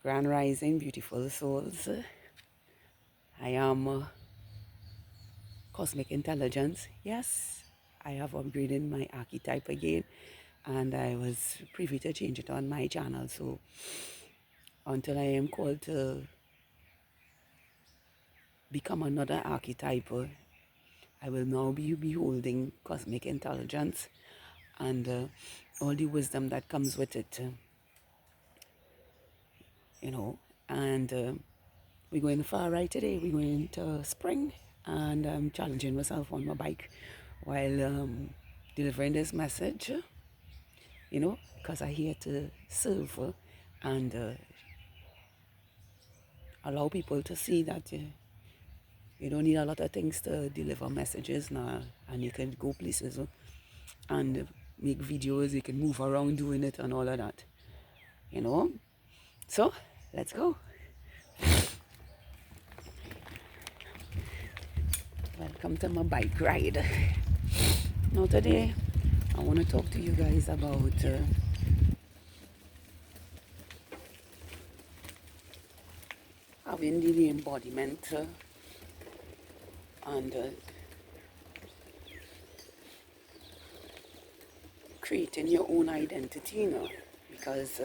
Grand Rising, beautiful souls. I am Cosmic Intelligence. Yes, I have upgraded my archetype again, and I was privy to change it on my channel. So until I am called to become another archetype, I will now be beholding Cosmic Intelligence and all the wisdom that comes with it. You know, and we're going far right today. We're going to spring, and I'm challenging myself on my bike while delivering this message, because I'm here to serve and allow people to see that you don't need a lot of things to deliver messages now, and you can go places and make videos, you can move around doing it and all of that, So, let's go. Welcome to my bike ride. Now today, I want to talk to you guys about having the embodiment and creating your own identity now, because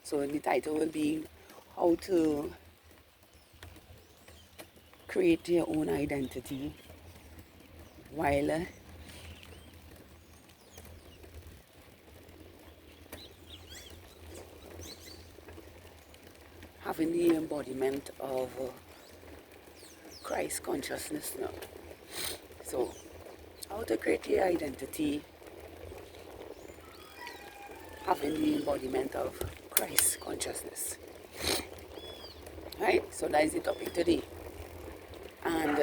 so the title will be how to create your own identity while having the embodiment of Christ consciousness now. So, how to create your identity having the embodiment of Christ consciousness. Right? So that is the topic today. And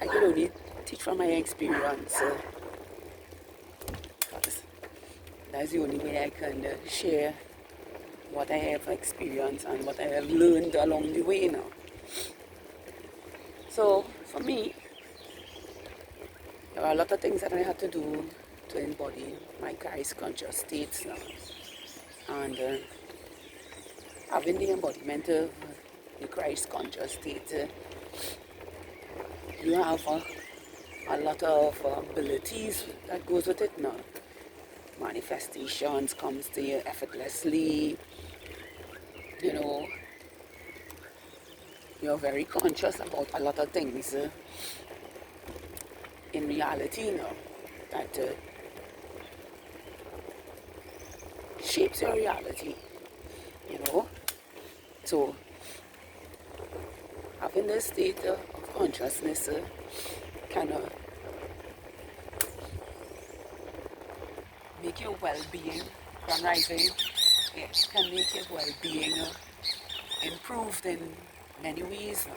I can only teach from my experience. That's the only way I can share what I have experienced and what I have learned along the way now. So, for me, there are a lot of things that I had to do to embody my Christ conscious states now. And having the embodiment of the Christ conscious state, you have a lot of abilities that goes with it now. Manifestations comes to you effortlessly. You're very conscious about a lot of things in reality now that shapes your reality, So, having this state of consciousness can make your well-being, rising, can make your well-being improved in many ways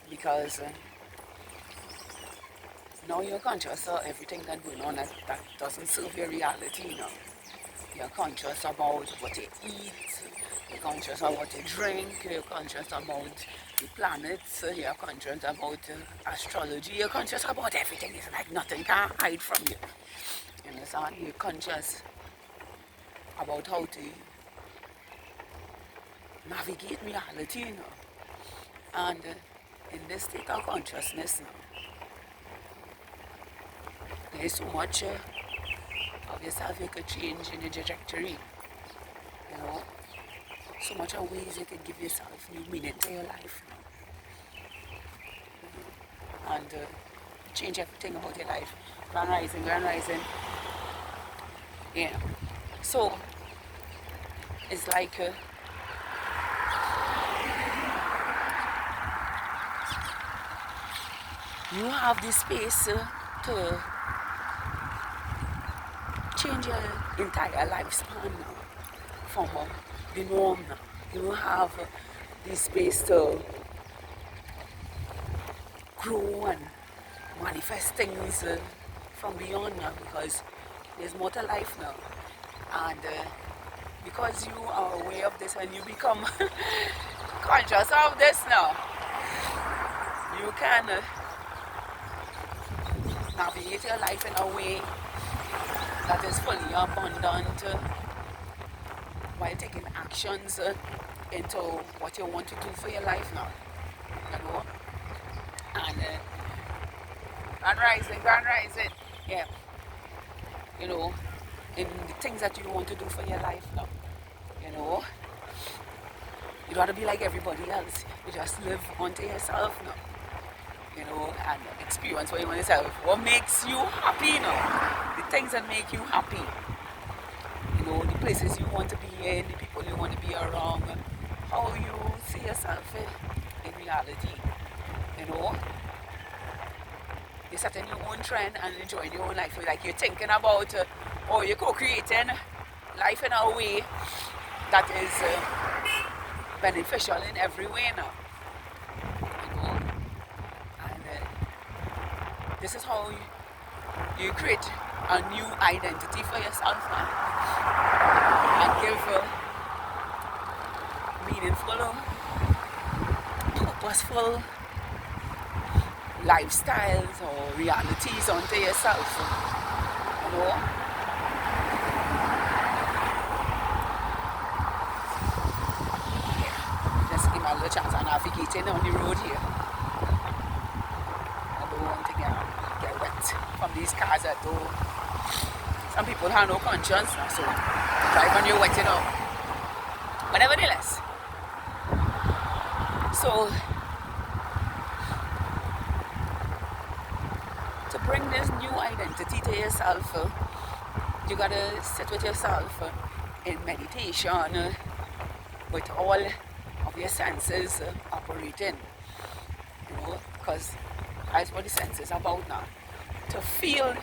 because now you're conscious of everything that's going on that doesn't serve your reality now. You're conscious about what you eat, you're conscious of what you drink, you're conscious about the planets, you're conscious about astrology, you're conscious about everything. It's like nothing can hide from you. You understand? You're conscious about how to navigate reality now. And in this state of consciousness now, there's so much of yourself you could change in your trajectory. So much of ways you could give yourself new meaning to your life. And change everything about your life. Grand rising. Yeah. So, it's like you have the space to change your entire lifespan now from the norm now. You have the space to grow and manifest things from beyond now, because there's more to life now. And because you are aware of this and you become conscious of this now, you can navigate your life in a way that is fully abundant while taking actions into what you want to do for your life now. You know, and grand rising, yeah. You know, in the things that you want to do for your life now. You know, you don't want to be like everybody else. You just live unto yourself now. You know, and experience what you want yourself. What makes you happy now? The things that make you happy. You know, the places you want to be in, the people you want to be around, how you see yourself in reality. You know, you're setting your own trend and enjoying your own life. Like you're thinking about, or you're co-creating life in a way that is beneficial in every way now. You know, and this is how you create a new identity for yourself and give meaningful, purposeful lifestyles or realities onto yourself. You know? Yeah. Just give me a little chance of navigating on the road here. I don't want to get wet from these cars that do. Some people have no conscience, so drive on your wet, you know. But nevertheless, so to bring this new identity to yourself, you gotta sit with yourself in meditation with all of your senses operating, you know, because that's what the sense is about now. To feel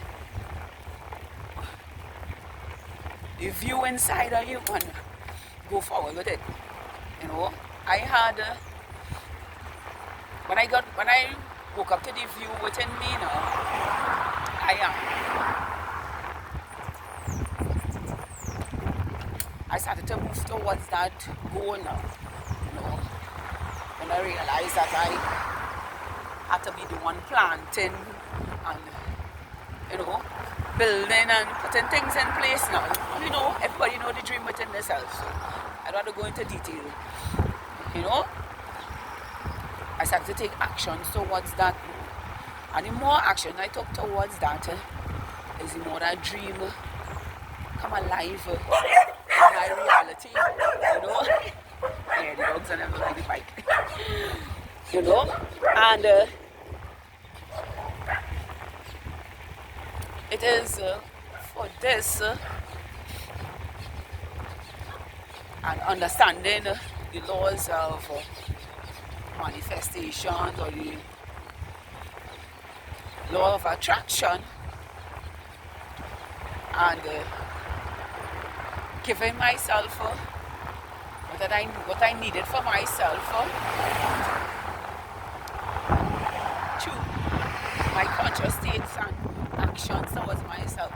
the view inside of you and go forward with it. You know, I had when I woke up to the view within me now, I started to move towards that goal now. You know, when I realized that I had to be the one planting and, you know, building and putting things in place now. You know, everybody know the dream within themselves. So I don't want to go into detail. You know, I started to take actions towards that. And the more action I took towards that, is the more that dream come alive in my reality. You know, yeah, the dogs are never like the bike. You know, and it is for this and understanding the laws of manifestation or the law of attraction and giving myself what I needed for myself to my conscious states and actions towards myself.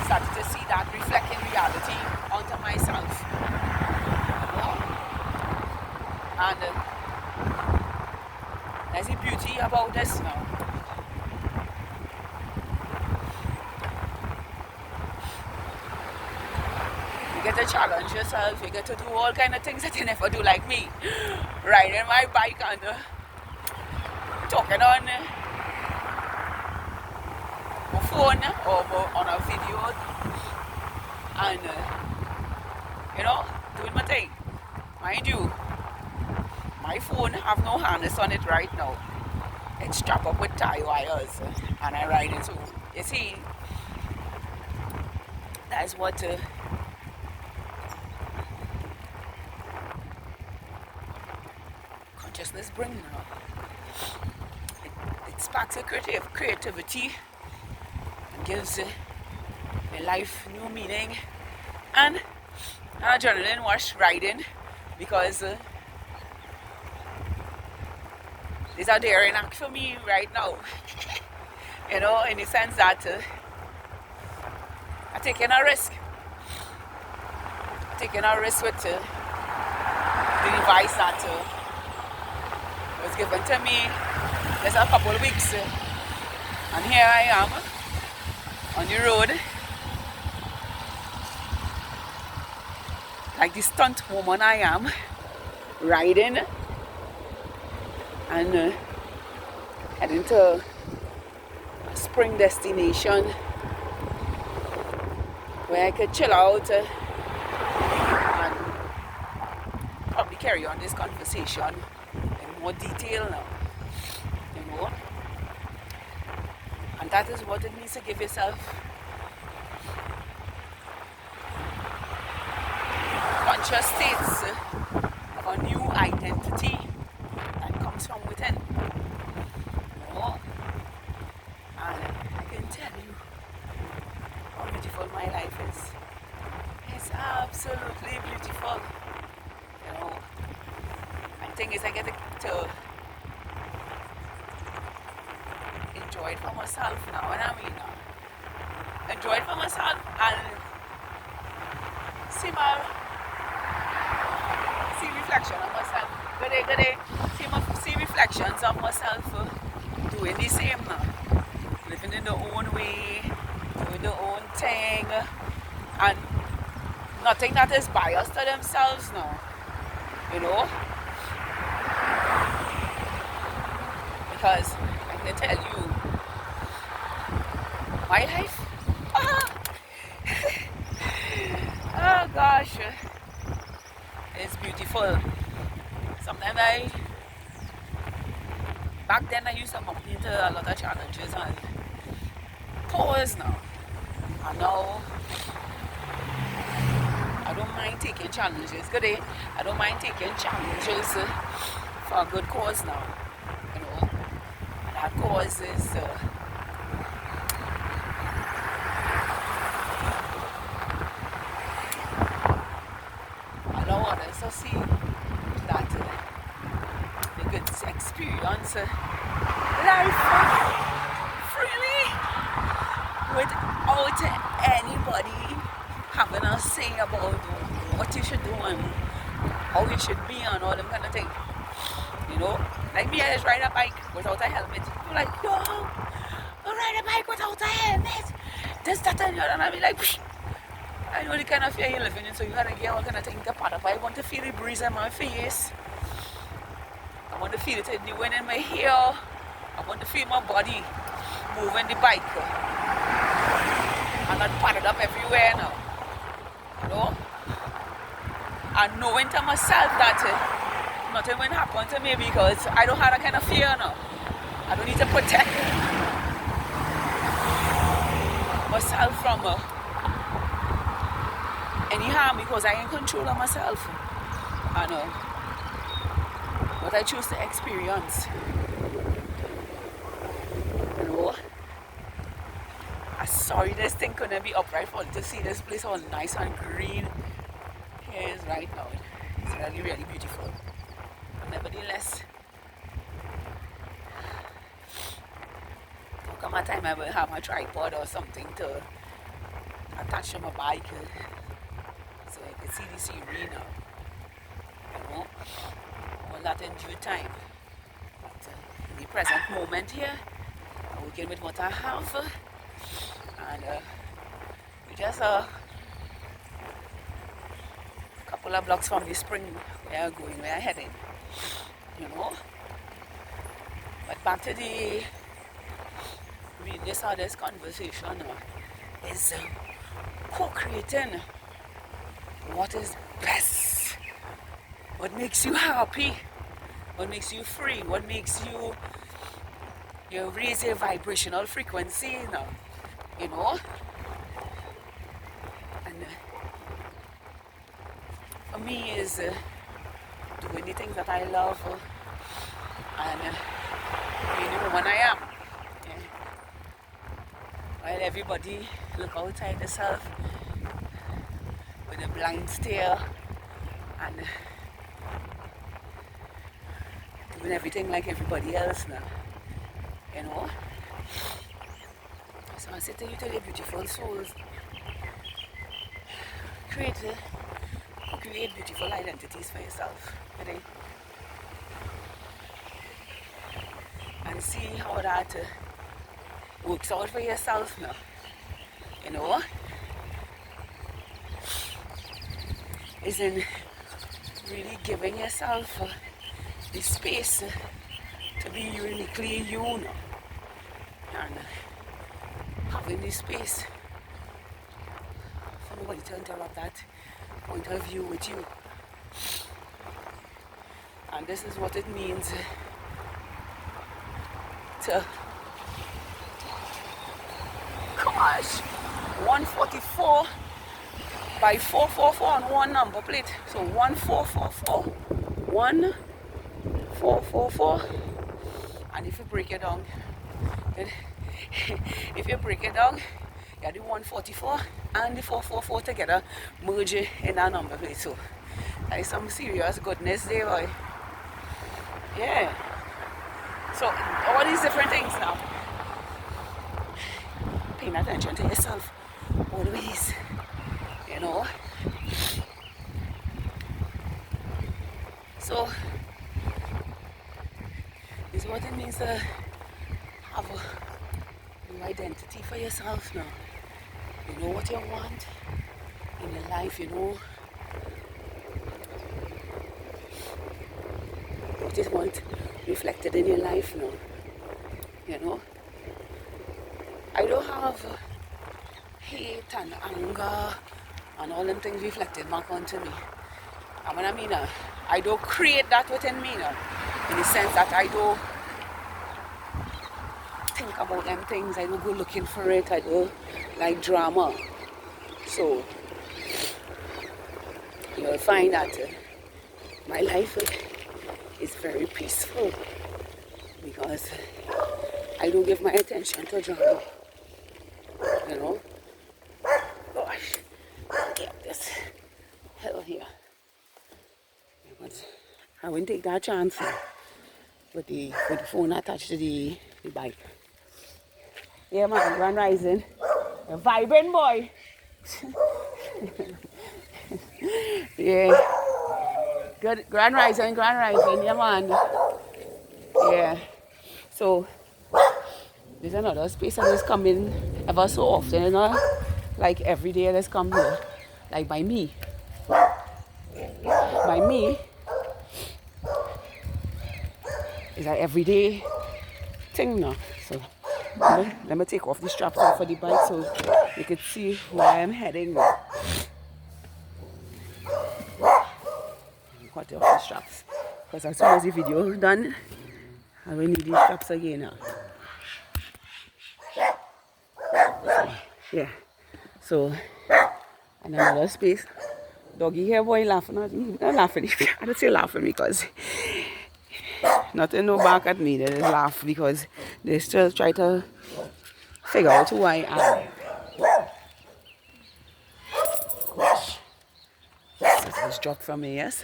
Started to see that reflecting reality onto myself. And there's a beauty about this now. You get to challenge yourself, you get to do all kind of things that you never do, like me. Riding my bike and talking on my phone or on a video and you know, doing my thing. Mind you, my phone have no harness on it right now. It's strapped up with tie wires and I ride it too. You see, that's what consciousness brings now. It sparks a creativity and gives a life new meaning and adrenaline rush riding because it's a daring act for me right now. You know, in the sense that I'm taking a risk. Taking a risk with the device that was given to me just a couple of weeks. And here I am on the road like the stunt woman I am, riding and heading to a spring destination where I could chill out and probably carry on this conversation in more detail now, you know. And that is what it means to give yourself conscious states of a new identity that comes from within, you know. And I can tell you how beautiful my life is. It's absolutely beautiful, you know. And the thing is, I get to enjoy it for myself now, and I mean, enjoy it for myself and see reflection of myself. See reflections of myself doing the same now, living in their own way, doing their own thing, and nothing that is biased to themselves now, you know. Because I can tell you, my life, oh gosh, it's beautiful. Sometimes back then I used to bump into a lot of challenges and pause now. And now, I don't mind taking challenges. Good day. I don't mind taking challenges for a good cause now. You know, that cause is allow others to see that they could experience life freely without anybody having a say about what you should do and how you should be and all them kind of thing. You know, like me, I just ride a bike without a helmet. You're like, yo, I ride a bike without a helmet. This, that, and the other. And I'll be like, psh. I know the kind of fear you're living in, so you gotta get all kind of things to part of. I want to feel the breeze in my face. I want to feel it in the wind in my hair. I want to feel my body moving the bike. And not padded up everywhere now. You know? And knowing to myself that nothing will happen to me because I don't have that kind of fear now. I don't need to protect myself from any harm because I am in control of myself. I know what I choose to experience. You know, I'm sorry this thing couldn't be upright for you to see this place all nice and green. Here it is right now. It's really, really beautiful. But nevertheless, there come a time I will have a tripod or something to attach to my bike. So I can see the scenery now, you know, all that in due time. But in the present moment here, I'm working with what I have, and we just a couple of blocks from the spring where I'm going, where I'm heading, you know. But back to the realness of this conversation is co-creating what is best, what makes you happy, what makes you free, what makes you raise your vibrational frequency now, you know. And for me is doing the things that I love and being the woman I am. Yeah. While everybody look outside themselves with a blind stare and doing everything like everybody else now, you know. So I say to you today, beautiful souls, create beautiful identities for yourself today, and see how that works out for yourself now, you know. is in really giving yourself the space to be uniquely you now. And having the space for nobody to interrupt that point of view with you. And this is what it means to, gosh, 144 by 444 on one number plate. So 1444, 1444. And if you break it down, if you break it down, you do 144 and the 444 together, merge it in that number plate. So that's some serious goodness there, boy. Yeah. So all these different things now. Paying attention to yourself always, you know. So this is what it means to have a new identity for yourself now. You know what you want in your life, you know what you want reflected in your life now. You know, I don't have hate and anger and all them things reflected back onto me. And when I mean I don't create that within me now, in the sense that I don't think about them things, I don't go looking for it, I don't like drama. So you'll find that my life is very peaceful because I don't give my attention to drama. You know? Gosh, get up this hill here. But I wouldn't take that chance with the phone attached to the bike. Yeah man, Grand Rising. A vibrant boy. Yeah. Good Grand Rising, yeah man. Yeah. So there's another space that is coming ever so often, you know? Like every day that's come here. Like by me. By me is an everyday thing now. So let me take off the straps off for the bike so you can see where I'm heading now. Cut off the straps. Because as soon as the video is done, I will need these straps again now. Yeah. So another space. Doggy here boy laughing at me. Not laughing. I don't say laughing because nothing no back at me. They just laugh because they still try to figure out who I am. So this dropped from me, yes.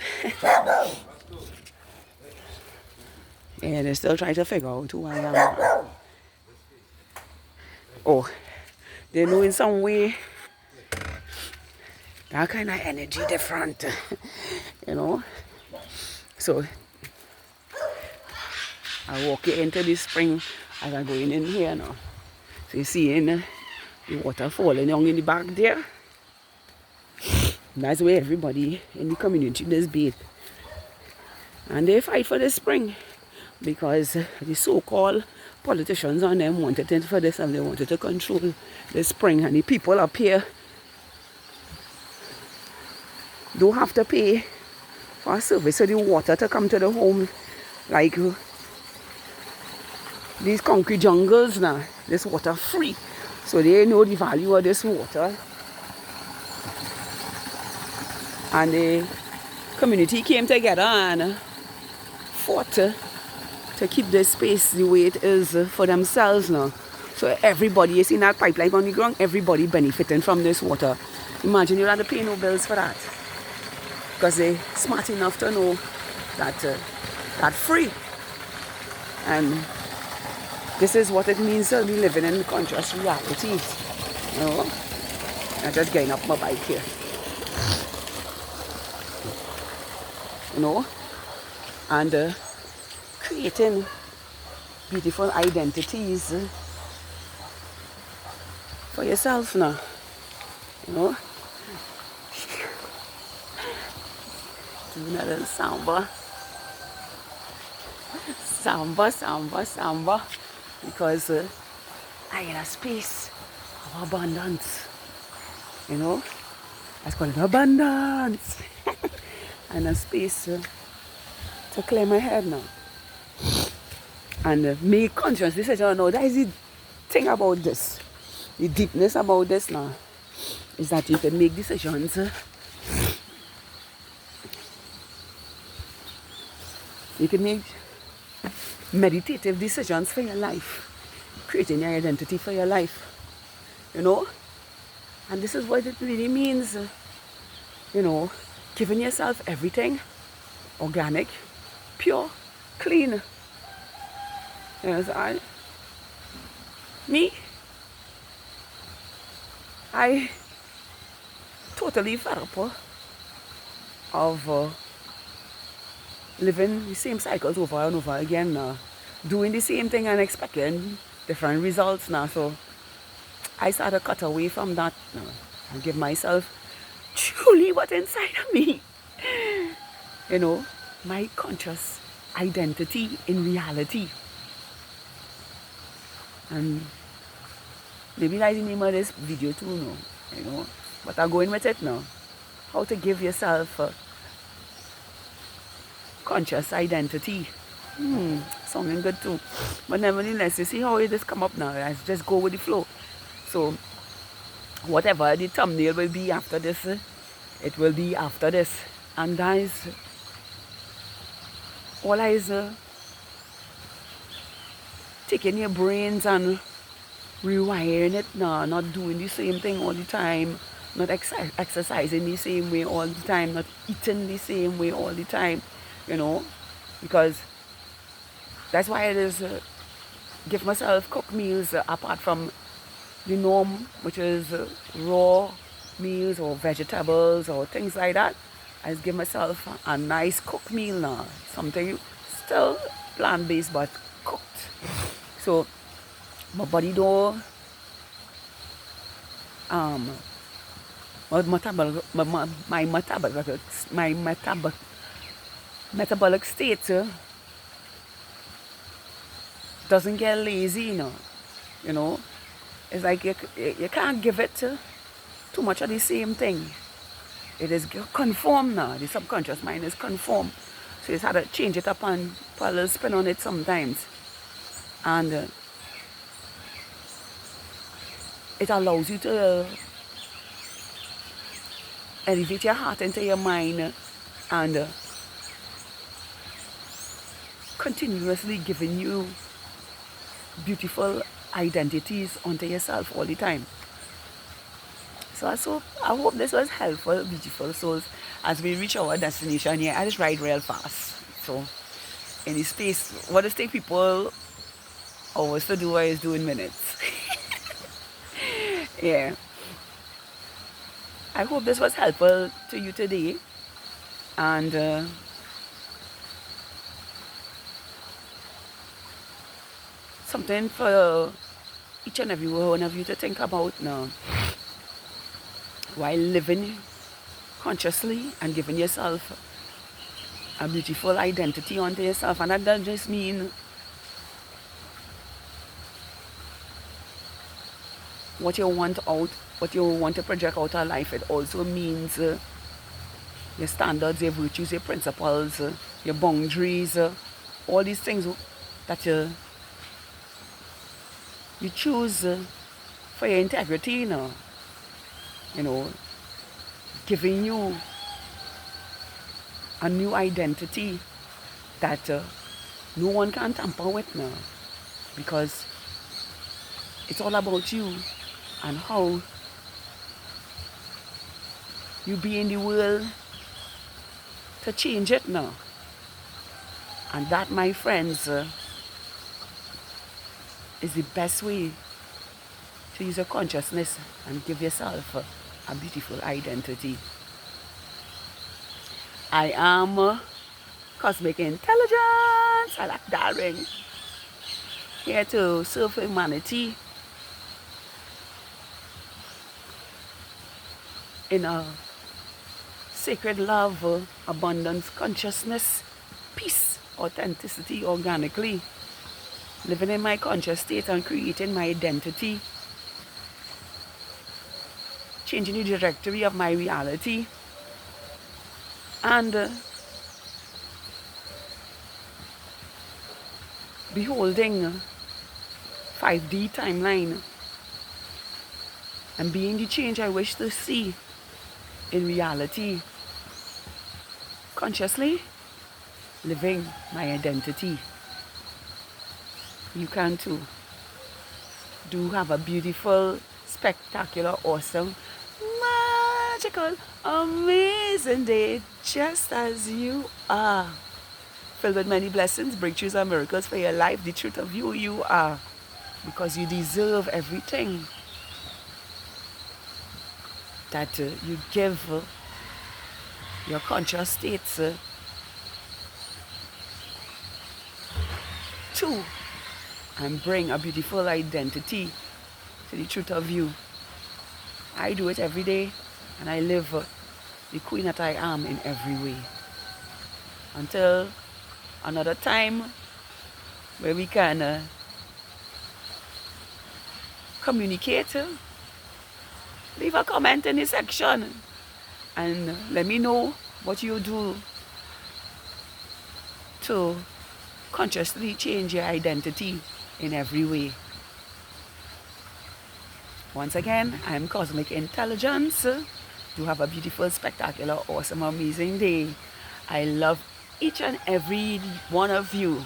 Yeah, they still try to figure out who I am. Oh, they know in some way that kind of energy different, you know. So I walk into the spring as I'm going in here now. So you see the water falling down in the back there. And that's where everybody in the community does bathe. And they fight for the spring because the so-called politicians on them wanted it for this and they wanted to control the spring. And the people up here don't have to pay for a service of the water to come to the home like these concrete jungles now. This water free. So they know the value of this water. And the community came together and fought to keep this space the way it is for themselves now. So everybody, you see that pipeline on the ground, everybody benefiting from this water. Imagine you don't have to pay no bills for that. Because they're smart enough to know that that's free. And this is what it means to be living in conscious reality. You know? I'm just getting up my bike here. You know? And creating beautiful identities for yourself now. You know? doing a little samba. Samba. Because I in a space of abundance. You know? That's called abundance. And a space to clear my head now. And make conscious decision. No, that is the thing about this. The deepness about this now is that you can make decisions. You can make meditative decisions for your life, creating your identity for your life, you know. And this is what it really means, you know, giving yourself everything organic, pure, clean. Yes, I totally fed up of living the same cycles over and over again now, doing the same thing and expecting different results now. So I started to cut away from that now and give myself truly what's inside of me. You know, my conscious identity in reality. And maybe that's the name of this video too now, you know. But I'm going with it now. How to give yourself conscious identity. Sounding good too. But nevertheless, you see how it just come up now. I just go with the flow. So whatever the thumbnail will be after this, it will be after this. And that is all I is taking your brains and rewiring it now, not doing the same thing all the time, not exercising the same way all the time, not eating the same way all the time, you know, because that's why it is give myself cooked meals apart from the norm, which is raw meals or vegetables or things like that. I just give myself a nice cooked meal now, something still plant-based but cooked. So my body though, my metabolic state doesn't get lazy, you know. It's like you can't give it too much of the same thing. It is conform now. The subconscious mind is conform. So you just have to change it up and put a little spin on it sometimes. And it allows you to elevate your heart into your mind and continuously giving you beautiful identities onto yourself all the time. So I hope this was helpful, beautiful souls, as we reach our destination here. I just ride real fast. So in the space, what does take people hours to do, I is do in minutes. Yeah. I hope this was helpful to you today. And something for each and every one of you to think about now, while living consciously and giving yourself a beautiful identity onto yourself. And that doesn't just mean what you want out, what you want to project out of life. It also means your standards, your virtues, your principles, your boundaries, all these things that you choose for your integrity, you know, giving you a new identity that no one can tamper with now, because it's all about you and how you be in the world to change it now. And that, my friends, is the best way to use your consciousness and give yourself a beautiful identity. I am Cosmic Intelligence. I like that ring. Here to serve humanity in a sacred love, abundance, consciousness, peace, authenticity organically. Living in my conscious state and creating my identity. Changing the trajectory of my reality. And beholding 5D timeline and being the change I wish to see in reality. Consciously living my identity. You can too. Do have a beautiful, spectacular, awesome, magical, amazing day just as you are. Filled with many blessings, breakthroughs and miracles for your life. The truth of who you are. Because you deserve everything that you give your conscious states to, and bring a beautiful identity to the truth of you. I do it every day, and I live the queen that I am in every way. Until another time where we can communicate, leave a comment in the section and let me know what you do to consciously change your identity in every way. Once again, I'm Cosmic Intelligence. You have a beautiful, spectacular, awesome, amazing day. I love each and every one of you.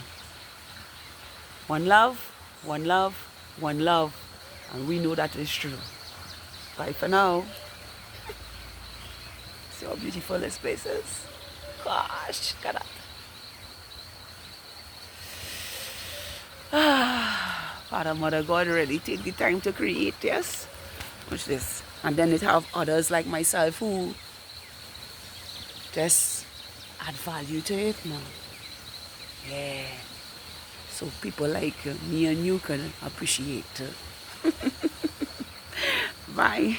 One love, one love, one love. And we know that is true. Bye for now. See how beautiful this place is. Gosh, look at that. Father, Mother, God really take the time to create, yes? Watch this. And then it have others like myself who just add value to it now. Yeah. So people like me and you can appreciate. Bye.